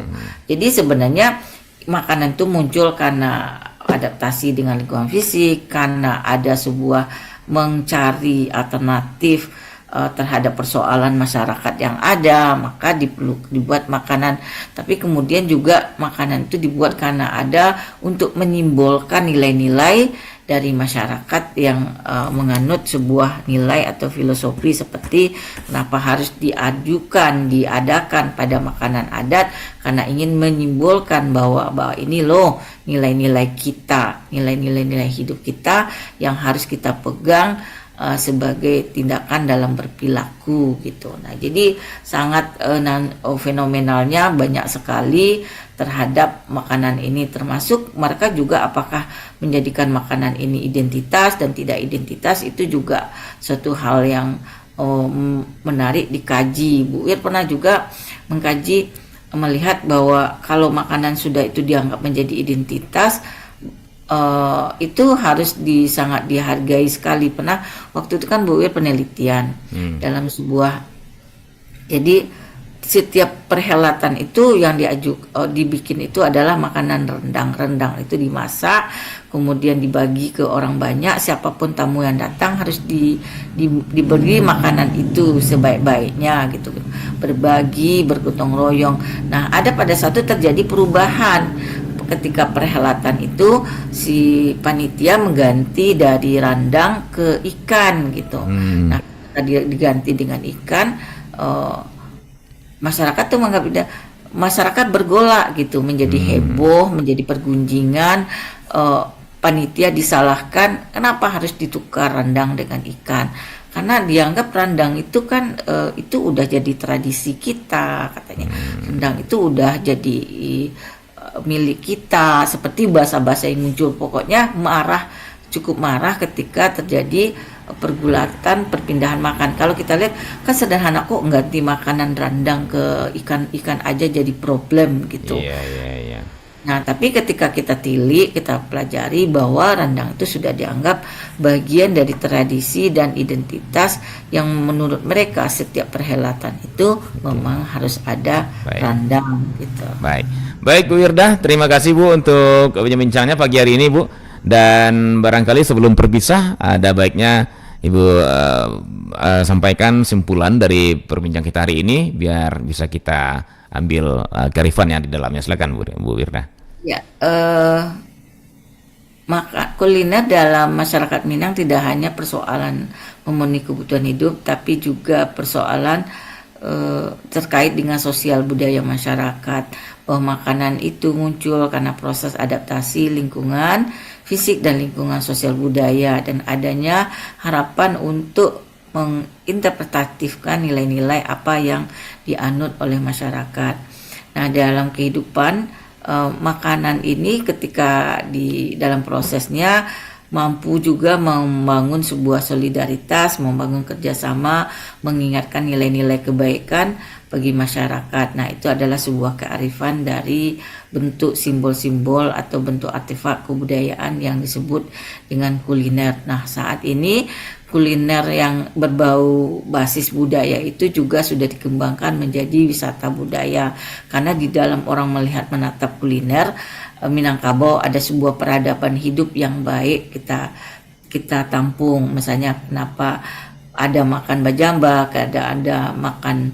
Jadi sebenarnya makanan itu muncul karena adaptasi dengan lingkungan fisik, karena ada sebuah mencari alternatif terhadap persoalan masyarakat yang ada, maka dibuat makanan. Tapi kemudian juga makanan itu dibuat karena ada untuk menyimbolkan nilai-nilai dari masyarakat yang menganut sebuah nilai atau filosofi seperti kenapa harus diadakan pada makanan adat, karena ingin menyimbolkan bahwa ini loh nilai-nilai kita, nilai-nilai hidup kita yang harus kita pegang sebagai tindakan dalam berperilaku gitu. Nah, jadi sangat fenomenalnya banyak sekali terhadap makanan ini, termasuk mereka juga apakah menjadikan makanan ini identitas dan tidak identitas, itu juga suatu hal yang menarik dikaji. Bu Wir pernah juga mengkaji, melihat bahwa kalau makanan sudah itu dianggap menjadi identitas, itu harus sangat dihargai sekali. Pernah waktu itu kan Bu Wir penelitian dalam sebuah, jadi setiap perhelatan itu yang dibikin itu adalah makanan rendang itu dimasak, kemudian dibagi ke orang banyak, siapapun tamu yang datang harus diberi makanan itu sebaik-baiknya gitu, berbagi, bergotong royong. Nah, ada pada satu terjadi perubahan ketika perhelatan itu, si panitia mengganti dari randang ke ikan gitu. Nah, diganti dengan ikan, masyarakat tuh menganggap, masyarakat bergolak gitu, menjadi heboh, menjadi pergunjingan. Panitia disalahkan, kenapa harus ditukar randang dengan ikan? Karena dianggap randang itu kan itu udah jadi tradisi kita katanya. Rendang itu udah jadi milik kita, seperti bahasa-bahasa yang muncul. Pokoknya cukup marah ketika terjadi pergulatan perpindahan makan. Kalau kita lihat kan sederhana kok, ganti makanan randang ke ikan aja jadi problem gitu. Iya. Nah, tapi ketika kita tilik, kita pelajari bahwa randang itu sudah dianggap bagian dari tradisi dan identitas yang menurut mereka setiap perhelatan itu memang harus ada randang gitu. Baik Bu Wirdah, terima kasih Bu untuk bincang-bincangnya pagi hari ini Bu. Dan barangkali sebelum berpisah ada baiknya Ibu sampaikan simpulan dari perbincangan kita hari ini biar bisa kita ambil kearifan yang di dalamnya. Silakan Bu Wirdah. Ya, maka kuliner dalam masyarakat Minang tidak hanya persoalan memenuhi kebutuhan hidup, tapi juga persoalan terkait dengan sosial budaya masyarakat. Bahwa makanan itu muncul karena proses adaptasi lingkungan fisik dan lingkungan sosial budaya, dan adanya harapan untuk menginterpretatifkan nilai-nilai apa yang dianut oleh masyarakat. Nah, dalam kehidupan makanan ini ketika di dalam prosesnya mampu juga membangun sebuah solidaritas, membangun kerjasama, mengingatkan nilai-nilai kebaikan bagi masyarakat. Nah, itu adalah sebuah kearifan dari bentuk simbol-simbol atau bentuk artefak kebudayaan yang disebut dengan kuliner. Nah, saat ini kuliner yang berbau basis budaya itu juga sudah dikembangkan menjadi wisata budaya, karena di dalam orang melihat menatap kuliner Minangkabau ada sebuah peradaban hidup yang baik kita tampung. Misalnya kenapa ada makan bajamba, ada makan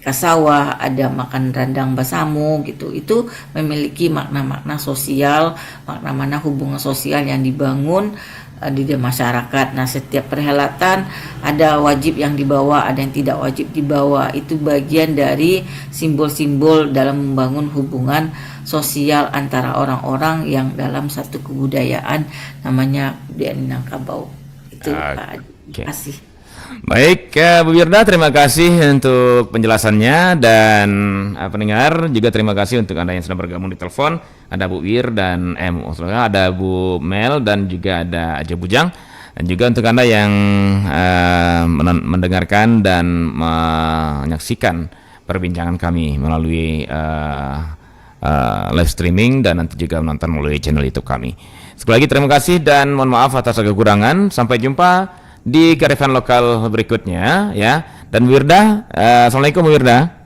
kasawah, ada makan randang basamu gitu. Itu memiliki makna-makna sosial, makna-makna hubungan sosial yang dibangun di masyarakat. Nah, setiap perhelatan ada wajib yang dibawa, ada yang tidak wajib dibawa. Itu bagian dari simbol-simbol dalam membangun hubungan sosial antara orang-orang yang dalam satu kebudayaan namanya kebudayaan Minangkabau. Itu Pak. Terima kasih. Baik, Bu Wirdah, terima kasih untuk penjelasannya, dan pendengar juga terima kasih untuk Anda yang sudah bergabung di telepon. Ada Bu Wir dan ada Bu Mel dan juga ada Aja Bujang, dan juga untuk Anda yang mendengarkan dan menyaksikan perbincangan kami melalui live streaming dan nanti juga menonton melalui channel YouTube kami. Sekali lagi terima kasih dan mohon maaf atas kekurangan. Sampai jumpa di kearifan lokal berikutnya ya. Dan Wirdah, assalamualaikum Wirdah.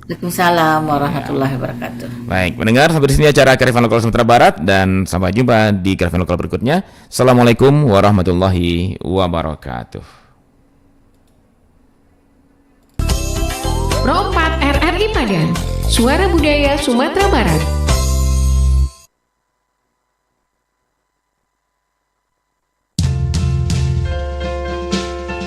Waalaikumsalam warahmatullahi wabarakatuh. Baik, mendengar sampai di sini acara kearifan lokal Sumatera Barat, dan sampai jumpa di kearifan lokal berikutnya. Assalamualaikum warahmatullahi wabarakatuh. Pro 4 RRI Padang, Suara Budaya Sumatera Barat.